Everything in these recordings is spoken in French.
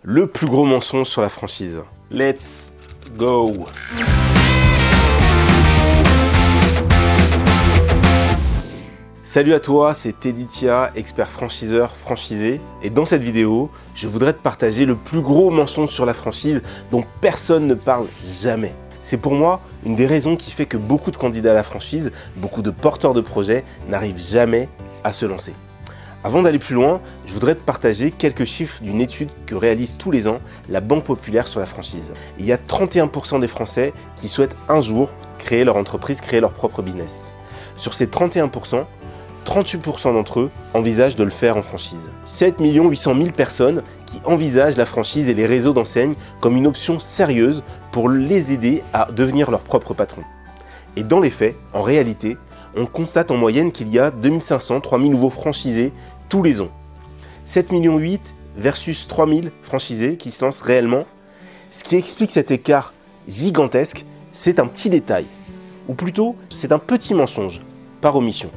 Le plus gros mensonge sur la franchise. Let's go! Salut à toi, c'est Teddy Tia, expert franchiseur franchisé. Et dans cette vidéo, je voudrais te partager le plus gros mensonge sur la franchise dont personne ne parle jamais. C'est pour moi une des raisons qui fait que beaucoup de candidats à la franchise, beaucoup de porteurs de projets n'arrivent jamais à se lancer. Avant d'aller plus loin, je voudrais te partager quelques chiffres d'une étude que réalise tous les ans la Banque Populaire sur la franchise. Il y a 31% des Français qui souhaitent un jour créer leur entreprise, créer leur propre business. Sur ces 31%, 38% d'entre eux envisagent de le faire en franchise. 7 800 000 personnes qui envisagent la franchise et les réseaux d'enseignes comme une option sérieuse pour les aider à devenir leur propre patron. Et dans les faits, en réalité, on constate en moyenne qu'il y a 2500, 3000 nouveaux franchisés tous les ans. 7,8 millions versus 3000 franchisés qui se lancent réellement. Ce qui explique cet écart gigantesque, c'est un petit détail. Ou plutôt, c'est un petit mensonge, par omission.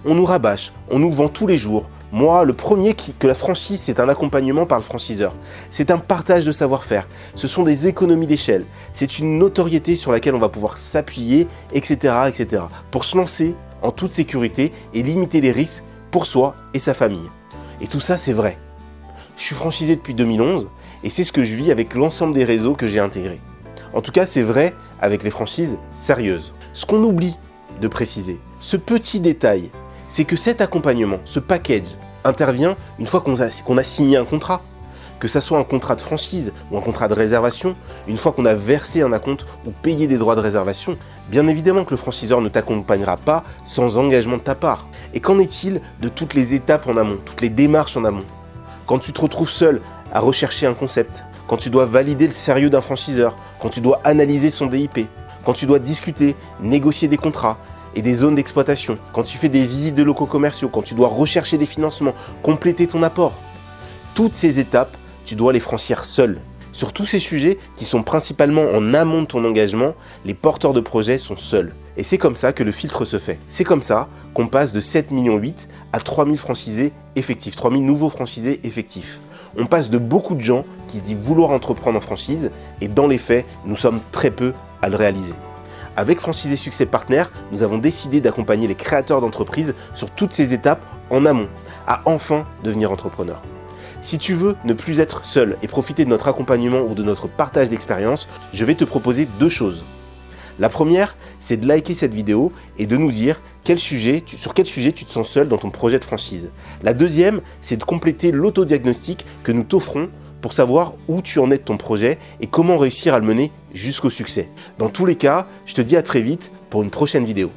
On nous rabâche, on nous vend tous les jours. Moi, le premier, que la franchise, c'est un accompagnement par le franchiseur. C'est un partage de savoir-faire. Ce sont des économies d'échelle. C'est une notoriété sur laquelle on va pouvoir s'appuyer, etc., etc. pour se lancer en toute sécurité et limiter les risques pour soi et sa famille. Et tout ça, c'est vrai. Je suis franchisé depuis 2011 et c'est ce que je vis avec l'ensemble des réseaux que j'ai intégrés. En tout cas, c'est vrai avec les franchises sérieuses. Ce qu'on oublie de préciser, ce petit détail, c'est que cet accompagnement, ce package, intervient une fois qu'on a signé un contrat. Que ça soit un contrat de franchise ou un contrat de réservation, une fois qu'on a versé un acompte ou payé des droits de réservation, bien évidemment que le franchiseur ne t'accompagnera pas sans engagement de ta part. Et qu'en est-il de toutes les étapes en amont, toutes les démarches en amont? Quand tu te retrouves seul à rechercher un concept, quand tu dois valider le sérieux d'un franchiseur, quand tu dois analyser son DIP, quand tu dois discuter, négocier des contrats, et des zones d'exploitation, quand tu fais des visites de locaux commerciaux, quand tu dois rechercher des financements, compléter ton apport. Toutes ces étapes, tu dois les franchir seul. Sur tous ces sujets qui sont principalement en amont de ton engagement, les porteurs de projets sont seuls. Et c'est comme ça que le filtre se fait. C'est comme ça qu'on passe de 7,8 millions à 3000 franchisés effectifs, 3000 nouveaux franchisés effectifs. On passe de beaucoup de gens qui se disent vouloir entreprendre en franchise et dans les faits, nous sommes très peu à le réaliser. Avec Franchisé Succès Partner, nous avons décidé d'accompagner les créateurs d'entreprises sur toutes ces étapes en amont, à enfin devenir entrepreneur. Si tu veux ne plus être seul et profiter de notre accompagnement ou de notre partage d'expérience, je vais te proposer deux choses. La première, c'est de liker cette vidéo et de nous dire sur quel sujet tu te sens seul dans ton projet de franchise. La deuxième, c'est de compléter l'autodiagnostic que nous t'offrons pour savoir où tu en es de ton projet et comment réussir à le mener jusqu'au succès. Dans tous les cas, je te dis à très vite pour une prochaine vidéo.